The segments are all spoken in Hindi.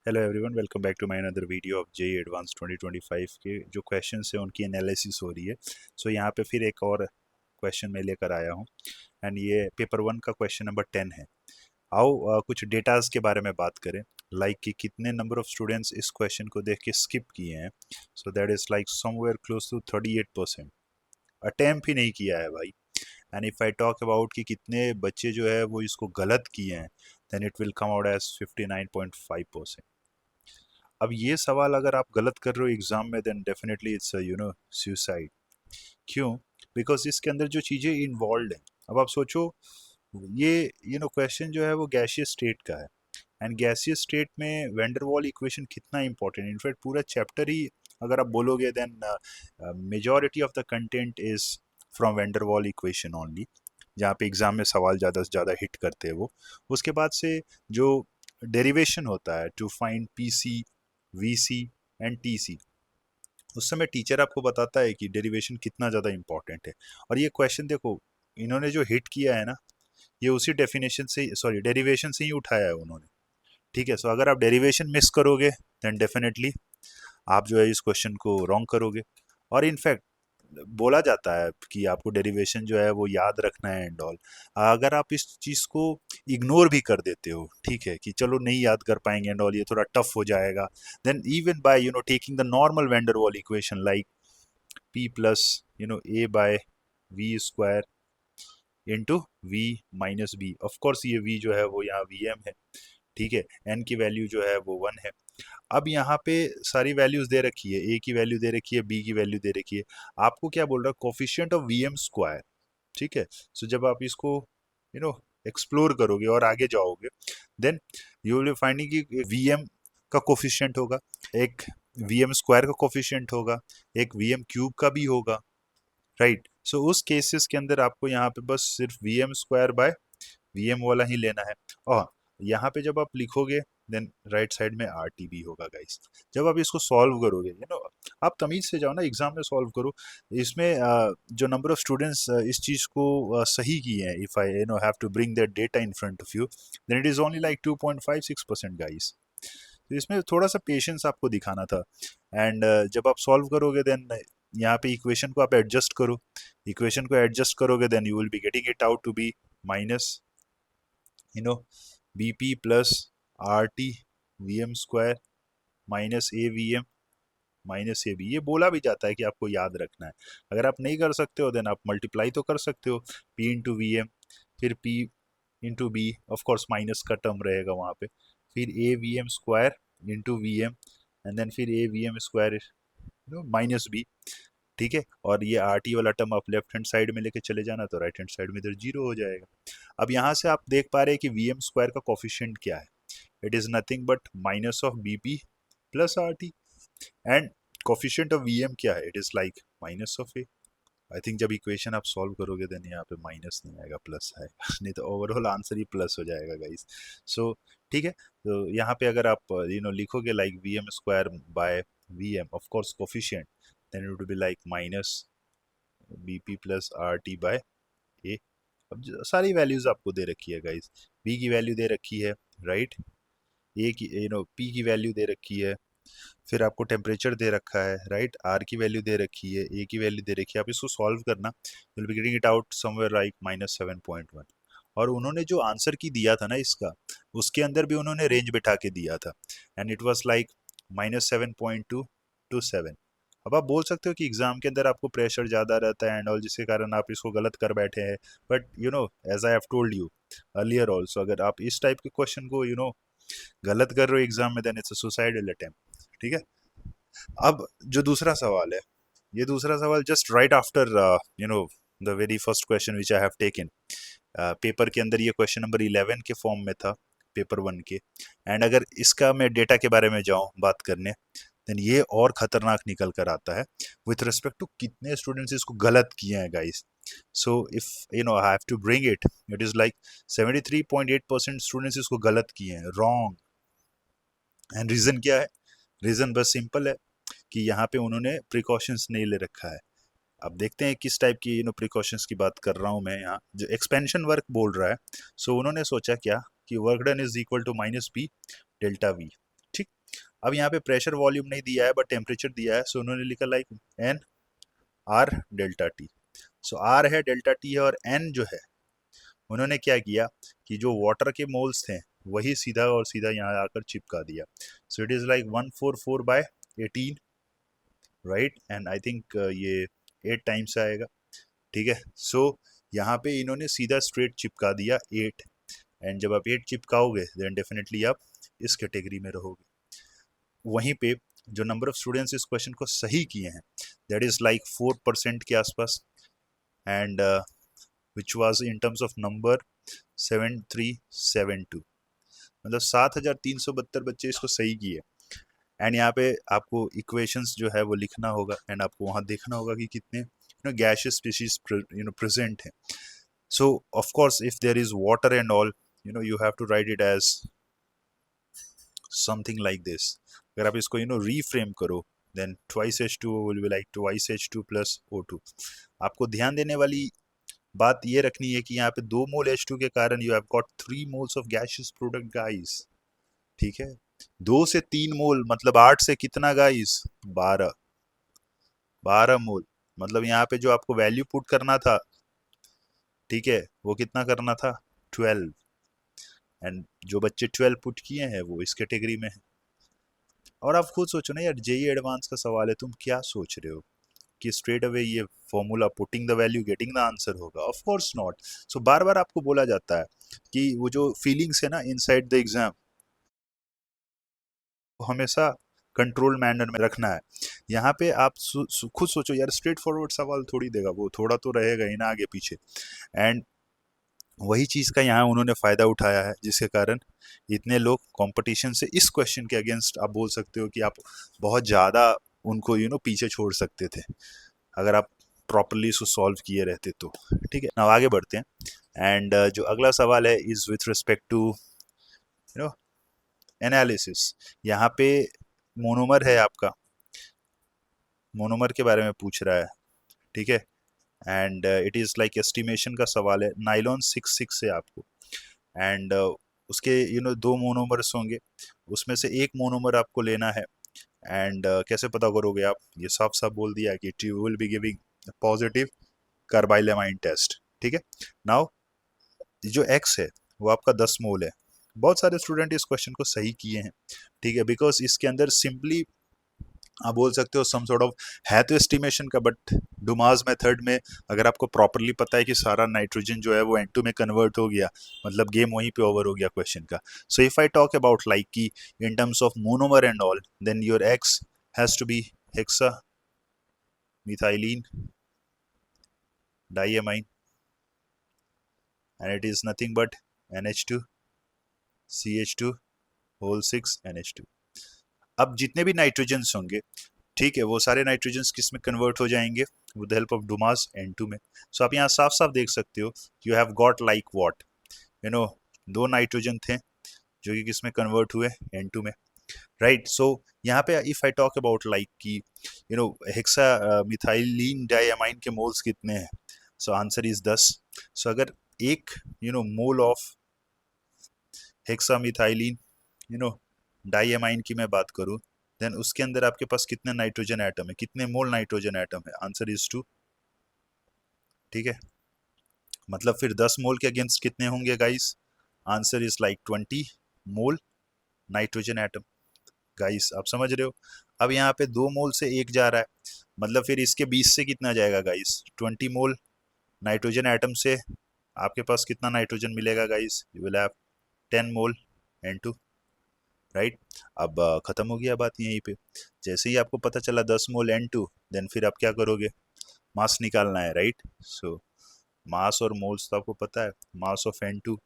Hello everyone, welcome back to my another video of JEE advance 2025 के जो क्वेश्चंस हैं उनकी एनालिसिस हो रही है। सो यहाँ पे फिर एक और क्वेश्चन मैं लेकर आया हूँ एंड ये पेपर 1 का क्वेश्चन नंबर 10 है। आओ कुछ डेटाज के बारे में बात करें, लाइक कि कितने नंबर ऑफ स्टूडेंट्स इस क्वेश्चन को देख के स्किप किए हैं। So that is like somewhere close to 38%। Attempt ही नहीं किया है भाई। And if I talk about कि कितने बच्चे जो है वो इसको गलत किए हैं, then it will come out as 59.5%। अब ये सवाल अगर आप गलत कर रहे हो एग्जाम में, देन डेफिनेटली इट्स सुसाइड। क्यों? बिकॉज इसके अंदर जो चीज़ें इन्वॉल्व हैं, अब आप सोचो, ये क्वेश्चन जो है वो गैसियस स्टेट का है। एंड गैसियस स्टेट में वेंडरवॉल इक्वेशन कितना इंपॉर्टेंट है, इनफैक्ट पूरा चैप्टर ही अगर आप बोलोगे, then majority of the content is from van der Waals equation only, जहाँ पे एग्जाम में सवाल ज़्यादा से ज़्यादा हिट करते हैं वो। उसके बाद से जो डेरिवेशन होता है to find P C, V C and T C, उस समय टीचर आपको बताता है कि डेरिवेशन कितना ज़्यादा इंपॉर्टेंट है। और ये क्वेश्चन देखो, इन्होंने जो हिट किया है ना, ये उसी डेफिनेशन से, सॉरी, डेरिवेशन से ही उठाया है उन्होंने। ठीक है, सो अगर आप डेरिवेशन मिस करोगे, देन डेफिनेटली आप जो है इस क्वेश्चन को रॉन्ग करोगे। और इनफैक्ट बोला जाता है कि आपको डेरिवेशन जो है वो याद रखना है एंड ऑल। अगर आप इस चीज़ को इग्नोर भी कर देते हो, ठीक है, कि चलो नहीं याद कर पाएंगे एंड ऑल, ये थोड़ा टफ हो जाएगा, then even by taking the normal vendor wall equation like p plus a bye we square into we minus B, of course ये v जो है वो यहाँ vm है। ठीक है, n की वैल्यू जो है वो 1 है। अब यहाँ पे सारी वैल्यूज दे रखी है, a की वैल्यू दे रखी है, b की वैल्यू दे रखी है। आपको क्या बोल रहा है? Coefficient of V M square. ठीक है, सो जब आप इसको यू नो एक्सप्लोर करोगे और आगे जाओगे, देन यू विल फाइंडिंग कि वी एम का कोफिशिएंट होगा, एक वी एम स्क्वायर का कोफिशिएंट होगा, एक वी एम क्यूब का भी होगा, राइट। सो उस केसेस के अंदर आपको यहाँ पे बस सिर्फ V M square by VM वाला ही लेना है। और यहाँ पे जब आप लिखोगे, देन राइट साइड में आर टी भी होगा गाइस। जब आप इसको सॉल्व करोगे, आप तमीज से जाओ ना, एग्जाम में सॉल्व करो। इसमें जो नंबर ऑफ स्टूडेंट्स इस चीज को सही किए हैं, if I have to bring that data in front of you, then it is only like 2.56% guys. तो इसमें थोड़ा सा पेशेंस आपको दिखाना था। एंड जब आप सॉल्व करोगे, देन यहाँ पे इक्वेशन को आप एडजस्ट करो। इक्वेशन को एडजस्ट करोगे, then you will be getting it out to be minus you know B P plus R T V M square minus A V M minus A B. ये बोला भी जाता है कि आपको याद रखना है। अगर आप नहीं कर सकते हो, देन आप मल्टीप्लाई तो कर सकते हो, पी इंटू वी एम, फिर P into B, of course minus का टर्म रहेगा वहाँ पे, फिर A V M square into V M, and then फिर A V M square minus B. ठीक है, और ये आर टी वाला टर्म आप लेफ्ट हैंड साइड में लेके चले जाना, तो राइट हैंड साइड में इधर जीरो हो जाएगा। अब यहाँ से आप देख पा रहे हैं कि वी एम स्क्वायर का कोफिशिएंट क्या है। It is nothing but minus of B P plus R T. And coefficient of V M क्या है? It is like minus of A. I think जब इक्वेशन आप सॉल्व करोगे, देन यहाँ पे माइनस नहीं आएगा, प्लस आएगा नहीं तो ओवरऑल आंसर ही प्लस हो जाएगा गाइस। सो ठीक है, तो यहाँ पे अगर आप लिखोगे like V M square by V M, of course coefficient, then it would be like minus B P plus R T by A. अब सारी वैल्यूज आपको दे रखी है गाइस। बी की वैल्यू दे रखी है, राइट। ए की पी की वैल्यू दे रखी है, फिर आपको टेम्परेचर दे रखा है, राइट। आर की वैल्यू दे रखी है, ए की वैल्यू दे रखी है। आप इसको सॉल्व करना, will be getting it out somewhere like -7.1। और उन्होंने जो आंसर की दिया था ना इसका, उसके अंदर भी उन्होंने रेंज बिठा के दिया था, and it was like -7.2 to 7। अब आप बोल सकते हो कि एग्जाम के अंदर आपको प्रेशर ज़्यादा रहता है एंड ऑल, जिसके कारण आप इसको गलत कर बैठे हैं। But as I have told you earlier also, अगर आप इस टाइप के क्वेश्चन को गलत कर रहे हो एग्जाम में, then it's a suicidal attempt. ठीक है, अब जो दूसरा सवाल है, ये दूसरा सवाल just right after the very first question which I have taken. Paper के अंदर ये क्वेश्चन नंबर 11 के फॉर्म में था, पेपर 1 के। एंड अगर इसका मैं डेटा के बारे में जाऊं बात करने, देन ये और खतरनाक निकल कर आता है विथ रिस्पेक्ट टू कितने स्टूडेंट्स इसको गलत किए हैं guys. So if I have to bring it, it is like 73.8% students इसको गलत किए हैं, रॉन्ग। एंड रीजन क्या है? रीजन बस सिंपल है कि यहाँ पे उन्होंने प्रिकॉशंस नहीं ले रखा है। अब देखते हैं किस टाइप की प्रिकॉशंस की बात कर रहा हूँ मैं यहाँ, जो एक्सपेंशन वर्क बोल रहा है। सो उन्होंने सोचा क्या कि work done is equal to -p delta v। ठीक, अब यहाँ पे प्रेशर वॉल्यूम नहीं दिया है बट टेम्परेचर दिया है, सो उन्होंने लिखा like N R delta T. So R है, डेल्टा टी है, और एन जो है उन्होंने क्या किया कि जो वाटर के मोल्स थे वही सीधा और सीधा यहाँ आकर चिपका दिया। So it is like 144/18, right, and I think ये 8 टाइम्स आएगा, ठीक है। सो यहाँ पे इन्होंने सीधा स्ट्रेट चिपका दिया 8, एंड जब आप 8 चिपकाओगे देन डेफिनेटली आप इस कैटेगरी में रहोगे। वहीं पे जो नंबर ऑफ स्टूडेंट्स इस क्वेश्चन को सही किए हैं दैट इज लाइक 4% के आसपास, and which was in terms of number 7372, मतलब 7372 बच्चे इसको सही किए। एंड यहाँ पे आपको इक्वेशंस जो है वो लिखना होगा, एंड आपको वहाँ देखना होगा कि कितने गैसियस स्पीशीज प्रेजेंट है। So of course if there is water and all, you have to write it as something like this. अगर आप इसको reframe करो then twice H2O will be like twice H2 plus O2. आपको ध्यान देने वाली बात ये रखनी है कि यहाँ पे 2 मोल H2 के कारण you have got 3 moles of gaseous product guys, ठीक है। 2 से 3 मोल मतलब 8 से कितना गाइस, 12 मोल, मतलब यहाँ पे जो आपको वैल्यू पुट करना था, ठीक है, वो कितना करना था, 12, एंड जो बच्चे 12 पुट किए हैं वो इस कैटेगरी में है। और आप खुद सोचो ना यार, जेई एडवांस का सवाल है, तुम क्या सोच रहे हो कि स्ट्रेट अवे ये formula putting the value getting the answer होगा? Of course not. सो बार बार आपको बोला जाता है कि वो जो फीलिंग्स है ना इनसाइड द एग्जाम, हमेशा कंट्रोल मैनर में रखना है। यहाँ पे आप खुद सोचो यार, स्ट्रेट फॉरवर्ड सवाल थोड़ी देगा, वो थोड़ा तो रहेगा ही ना आगे पीछे, एंड वही चीज़ का यहाँ उन्होंने फ़ायदा उठाया है, जिसके कारण इतने लोग कंपटीशन से इस क्वेश्चन के अगेंस्ट आप बोल सकते हो कि आप बहुत ज़्यादा उनको पीछे छोड़ सकते थे अगर आप प्रॉपरली इसको सॉल्व किए रहते तो, ठीक है ना। आगे बढ़ते हैं, एंड जो अगला सवाल है is with respect to analysis. यहाँ पे मोनोमर है, आपका मोनोमर के बारे में पूछ रहा है, ठीक है, and it is like estimation का सवाल है। नाइलॉन 66 है आपको, एंड उसके 2 मोनोमर्स होंगे, उसमें से एक मोनोमर आपको लेना है, एंड कैसे पता करोगे आप, ये साफ साफ बोल दिया कि you will be giving positive carbylamine test, ठीक है। नाउ जो एक्स है वो आपका 10 मोल है। बहुत सारे स्टूडेंट इस क्वेश्चन को सही किए हैं, ठीक है, बिकॉज इसके अंदर सिंपली आप बोल सकते हो सम सॉर्ट ऑफ है तो एस्टिमेशन का, बट डुमास मेथड में अगर आपको प्रॉपरली पता है कि सारा नाइट्रोजन जो है वो N2 में कन्वर्ट हो गया, मतलब गेम वहीं पे ओवर हो गया क्वेश्चन का। So if I talk about like की in terms of monomer and all, then your X has to be hexamethylene diamine, and it is nothing but NH2 CH2 whole 6 NH2। अब जितने भी नाइट्रोजन्स होंगे, ठीक है, वो सारे नाइट्रोजन्स किस में कन्वर्ट हो जाएंगे, with the help of Dumas N2 में। सो आप यहाँ साफ साफ देख सकते हो, you have got like what, 2 nitrogen थे जो कि किस में कन्वर्ट हुए, N2 में, राइट। सो यहाँ पे if I talk about like की हेक्सा मिथाइलिन डाइएमाइन के मोल्स कितने हैं, सो आंसर इज 10। सो अगर एक मोल ऑफ हेक्सामिथाइलिन डाइएमाइन की मैं बात करूं, देन उसके अंदर आपके पास कितने नाइट्रोजन एटम है, कितने मोल नाइट्रोजन एटम है, आंसर इज 2, ठीक है। मतलब फिर 10 मोल के अगेंस्ट कितने होंगे guys, answer is like 20 mole nitrogen atom. Guys आप समझ रहे हो, अब यहाँ पे 2 मोल से 1 जा रहा है, मतलब फिर इसके 20 से कितना जाएगा गाइस, 20 मोल नाइट्रोजन एटम से आपके पास कितना नाइट्रोजन मिलेगा guys, you will have 10 mole N2, right. अब खत्म हो गया बात यहीं पे। जैसे ही आपको पता चला 10 मोल N2, देन फिर आप क्या करोगे, मास निकालना है, राइट। सो मास और मोल्स तो आपको पता है, mass of N2,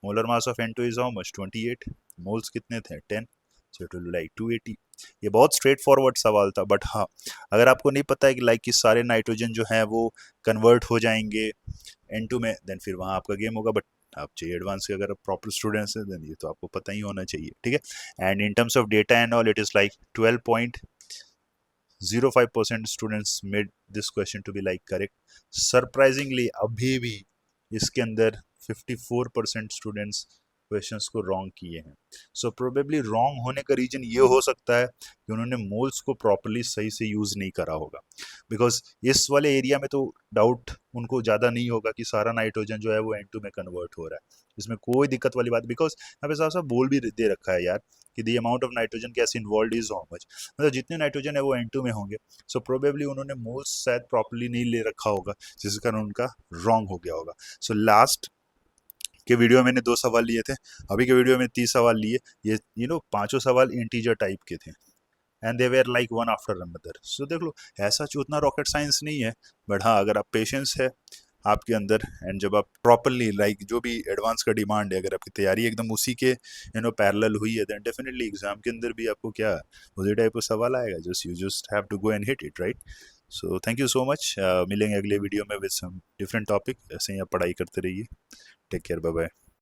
molar mass of N2 is how much, 28, moles कितने थे, 10, so it will be like 280। ये बहुत स्ट्रेट फॉरवर्ड सवाल था, बट हाँ अगर आपको नहीं पता है कि लाइक कि सारे नाइट्रोजन जो हैं वो कन्वर्ट हो जाएंगे N2 में, देन फिर वहाँ आपका गेम होगा। बट आप चाहिए एडवांस के अगर आप प्रॉपर स्टूडेंट्स हैं, देन ये तो आपको पता ही होना चाहिए, ठीक है। And in terms of data and all, it is like 12.05% students made this question to be like correct. Surprisingly अभी भी इसके अंदर 54% स्टूडेंट्स क्वेश्चंस को रॉन्ग किए हैं। सो प्रोबेबली रॉन्ग होने का रीजन ये हो सकता है कि उन्होंने मोल्स को प्रॉपरली सही से यूज नहीं करा होगा, बिकॉज इस वाले एरिया में तो डाउट उनको ज़्यादा नहीं होगा कि सारा नाइट्रोजन जो है वो N2 में कन्वर्ट हो रहा है, इसमें कोई दिक्कत वाली बात, बिकॉज यहाँ पे साफ साफ बोल भी दे रखा है यार कि the amount of nitrogen gas involve is how much, मतलब जितने नाइट्रोजन है वो N2 में होंगे। सो प्रोबेबली उन्होंने मोल्स शायद प्रॉपरली नहीं ले रखा होगा, जिस कारण उनका रॉन्ग हो गया होगा। सो लास्ट के वीडियो में मैंने 2 सवाल लिए थे, अभी के वीडियो में 30 सवाल लिए। ये पांचों सवाल इंटीजर टाइप के थे and they were like one after another. So देख लो, ऐसा उतना रॉकेट साइंस नहीं है, बट हाँ अगर आप पेशेंस है आपके अंदर एंड जब आप प्रॉपरली लाइक जो भी एडवांस का डिमांड है, अगर आपकी तैयारी एकदम उसी के पैरेलल हुई है, देन डेफिनेटली एग्जाम के अंदर भी आपको क्या उसी टाइप का सवाल आएगा, just you just have to go and hit it, right. So thank you so much, मिलेंगे अगले वीडियो में विद सम डिफरेंट टॉपिक। ऐसे ही आप पढ़ाई करते रहिए। Take care, bye bye.